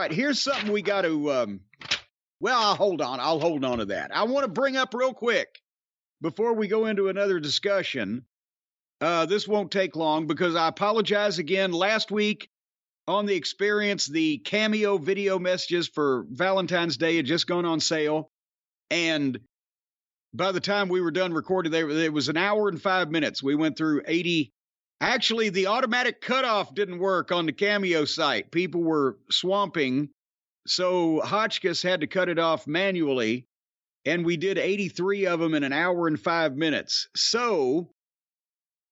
right, here's something we got to, I'll hold on. I'll hold on to that. I want to bring up real quick before we go into another discussion. This won't take long because I apologize again. Last week on the experience, the Cameo video messages for Valentine's Day had just gone on sale. And by the time we were done recording, it was an hour and 5 minutes. We went through 80. Actually, the automatic cutoff didn't work on the Cameo site. People were swamping. So Hotchkiss had to cut it off manually. And we did 83 of them in an hour and 5 minutes. So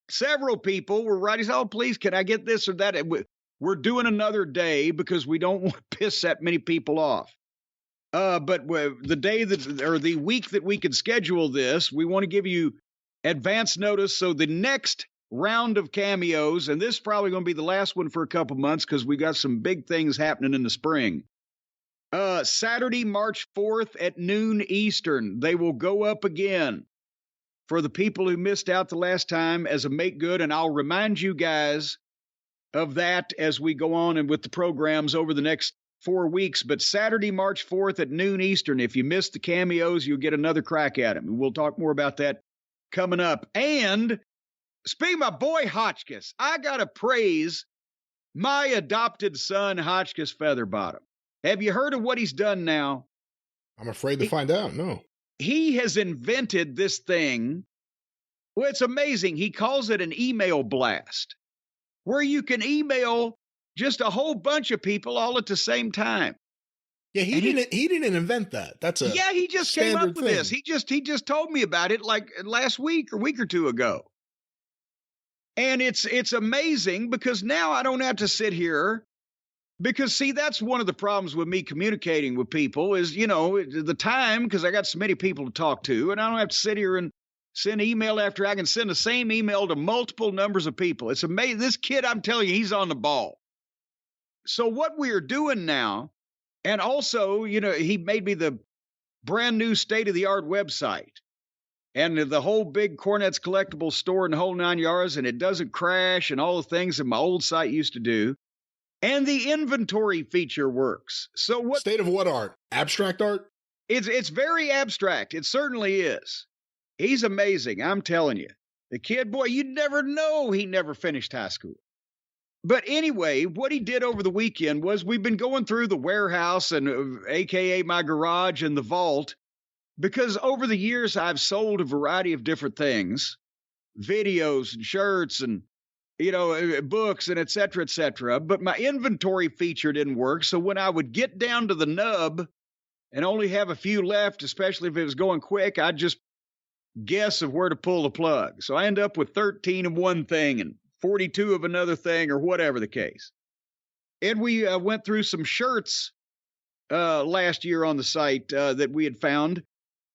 several people were writing, oh, please, can I get this or that? We're doing another day because we don't want to piss that many people off. But the week that we could schedule this, we want to give you advance notice. So the next round of cameos, and this is probably going to be the last one for a couple months because we got some big things happening in the spring. Saturday, March 4th at noon Eastern, they will go up again for the people who missed out the last time as a make good. And I'll remind you guys of that as we go on and with the programs over the next 4 weeks. But Saturday, March 4th at noon Eastern, if you missed the cameos, you'll get another crack at them. And we'll talk more about that coming up. And speaking of my boy Hotchkiss, I got to praise my adopted son, Hotchkiss Featherbottom. Have you heard of what he's done now? I'm afraid to find out. No. He has invented this thing. Well, it's amazing. He calls it an email blast, where you can email just a whole bunch of people all at the same time. Yeah, he didn't invent that. That's a he just came up with this. He just told me about it like last week or week or two ago. And it's amazing because now I don't have to sit here because, see, that's one of the problems with me communicating with people is, the time, because I got so many people to talk to, and I don't have to sit here and send email after I can send the same email to multiple numbers of people. It's amazing. This kid, I'm telling you, he's on the ball. So what we are doing now, and also, he made me the brand new state-of-the-art website and the whole big Cornette's collectible store and the whole 9 yards, and it doesn't crash and all the things that my old site used to do. And the inventory feature works. So what state of what art? Abstract art? It's very abstract. It certainly is. He's amazing. I'm telling you. The kid, boy, you'd never know he never finished high school. But anyway, what he did over the weekend was we've been going through the warehouse and AKA my garage and the vault, because over the years I've sold a variety of different things, videos and shirts and books and et cetera, but my inventory feature didn't work. So when I would get down to the nub and only have a few left, especially if it was going quick, I'd just guess of where to pull the plug. So I end up with 13 of one thing and 42 of another thing or whatever the case. And we went through some shirts last year on the site that we had found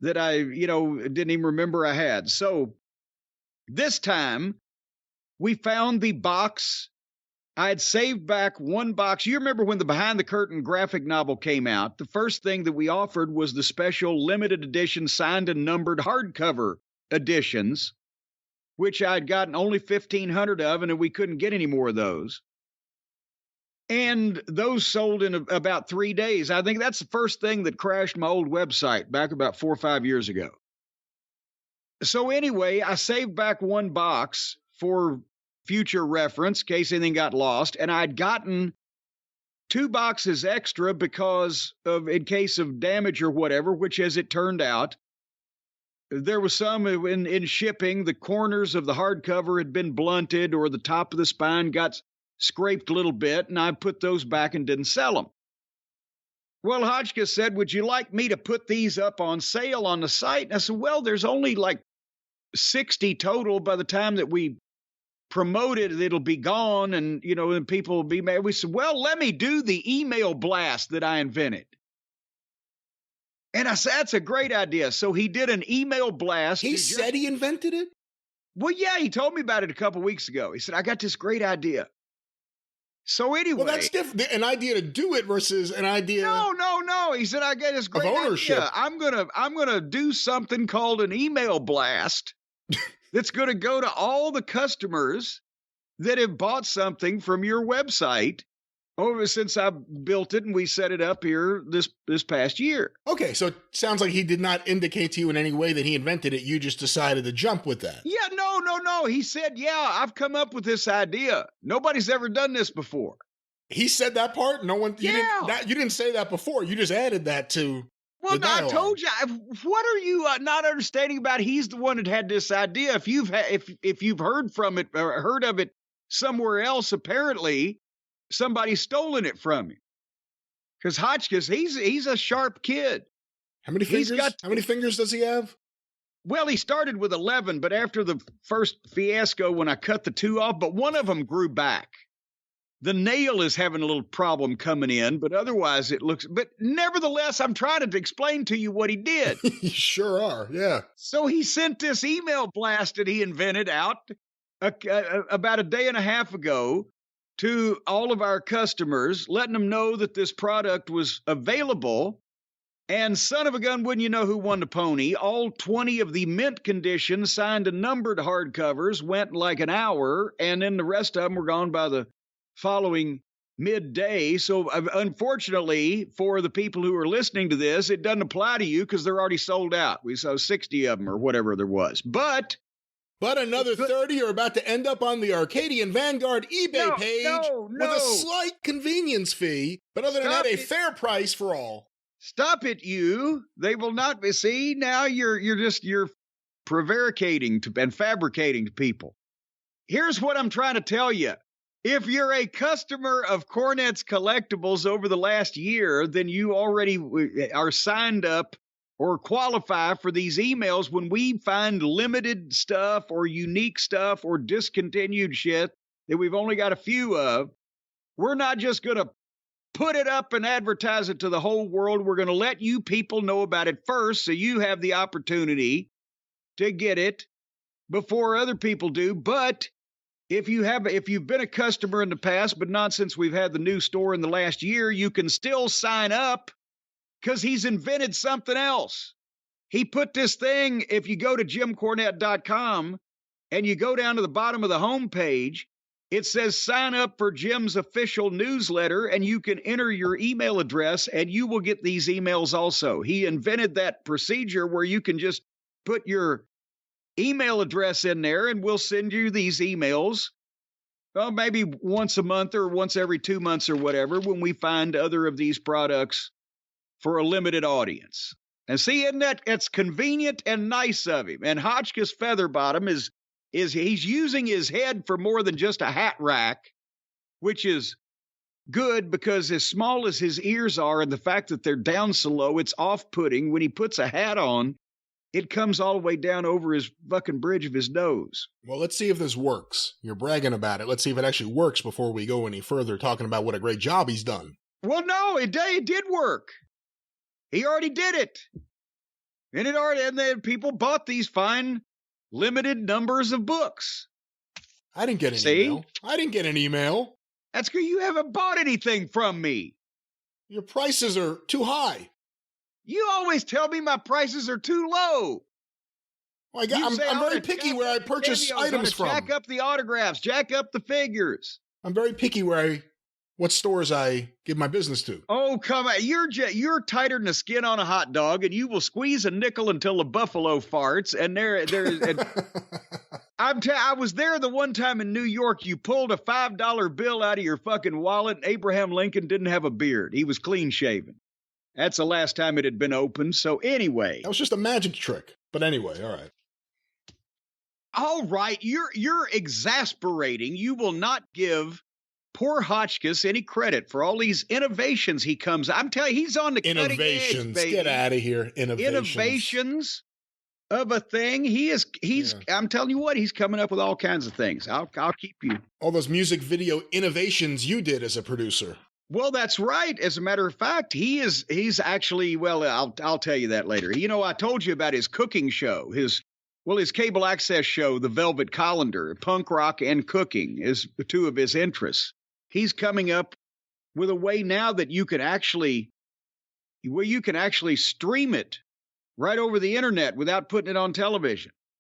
that I, didn't even remember I had. So this time, we found the box. I had saved back one box. You remember when the Behind the Curtain graphic novel came out, the first thing that we offered was the special limited edition signed and numbered hardcover editions, which I'd gotten only 1,500 of, and we couldn't get any more of those. And those sold in about 3 days. I think that's the first thing that crashed my old website back about 4 or 5 years ago. So anyway, I saved back one box for future reference in case anything got lost. And I'd gotten 2 boxes extra because of, in case of damage or whatever, which as it turned out, there was some in shipping. The corners of the hardcover had been blunted or the top of the spine got scraped a little bit. And I put those back and didn't sell them. Well, Hotchkiss said, would you like me to put these up on sale on the site? And I said, well, there's only like 60 total. By the time that we promote it, it'll be gone and, and people will be mad. We said, well, let me do the email blast that I invented. And I said, that's a great idea. So he did an email blast. He said he invented it? Well, yeah, he told me about it a couple weeks ago. He said, I got this great idea. So anyway. Well, that's different. An idea to do it versus an idea. No. He said, I got this great ownership. idea. I'm gonna do something called an email blast that's going to go to all the customers that have bought something from your website Over since I built it and we set it up here this past year. Okay, so it sounds like he did not indicate to you in any way that he invented it. You just decided to jump with that. Yeah, no. He said, yeah, I've come up with this idea. Nobody's ever done this before. He said that part? No one. You didn't say that before. You just added that to. Well, I told you. What are you not understanding about? He's the one that had this idea. If you've heard from it or heard of it somewhere else, apparently somebody's stolen it from him. Because Hotchkiss, he's a sharp kid. How many fingers? How many fingers does he have? Well, he started with 11, but after the first fiasco, when I cut the 2 off, but one of them grew back. The nail is having a little problem coming in, but otherwise it looks, but nevertheless, I'm trying to explain to you what he did. You sure are, yeah. So he sent this email blast that he invented out about a day and a half ago to all of our customers, letting them know that this product was available. And son of a gun, wouldn't you know who won the pony? All 20 of the mint condition signed and numbered hardcovers went like an hour, and then the rest of them were gone by the following midday. So unfortunately for the people who are listening to this, it doesn't apply to you because they're already sold out. We saw 60 of them or whatever there was. But another 30 are about to end up on the Arcadian Vanguard eBay page with a slight convenience fee. But other than that, a fair price for all. Stop it, you. They will not be. See, now you're prevaricating and fabricating to people. Here's what I'm trying to tell you. If you're a customer of Cornette's collectibles over the last year, then you already are signed up or qualify for these emails when we find limited stuff or unique stuff or discontinued shit that we've only got a few of. We're not just going to put it up and advertise it to the whole world. We're going to let you people know about it first so you have the opportunity to get it before other people do. But if you've been a customer in the past, but not since we've had the new store in the last year, you can still sign up because he's invented something else. He put this thing, if you go to JimCornette.com and you go down to the bottom of the homepage, it says sign up for Jim's official newsletter, and you can enter your email address and you will get these emails also. He invented that procedure where you can just put your email address in there and we'll send you these emails. Well, maybe once a month or once every 2 months or whatever, when we find other of these products for a limited audience. And see, isn't that's convenient and nice of him? And Hotchkiss Featherbottom is he's using his head for more than just a hat rack, which is good because as small as his ears are and the fact that they're down so low, it's off-putting. When he puts a hat on, it comes all the way down over his fucking bridge of his nose. Well, let's see if this works. You're bragging about it. Let's see if it actually works before we go any further talking about what a great job he's done. Well, no, it did work. He already did it. And then people bought these fine limited numbers of books. I didn't get an email. I didn't get an email. That's because you haven't bought anything from me. Your prices are too high. You always tell me my prices are too low. Well, I'm very picky where I purchase items from. Jack up the autographs, jack up the figures. I'm very picky what stores I give my business to. Oh, come on. You're tighter than the skin on a hot dog, and you will squeeze a nickel until the buffalo farts. And I was there the one time in New York. You pulled a $5 bill out of your fucking wallet. And Abraham Lincoln didn't have a beard. He was clean shaven. That's the last time it had been opened. So anyway. That was just a magic trick. But anyway, all right. All right. You're exasperating. You will not give poor Hotchkiss any credit for all these innovations he comes. I'm telling you, he's on the cutting edge, baby. Get out of here. Innovations of a thing. I'm telling you what, he's coming up with all kinds of things. I'll keep you. All those music video innovations you did as a producer. Well, that's right. As a matter of fact, he's actually, well, I'll tell you that later. You know, I told you about his cooking show, his cable access show, The Velvet Colander. Punk rock and cooking is two of his interests. He's coming up with a way now that you can actually stream it right over the internet without putting it on television.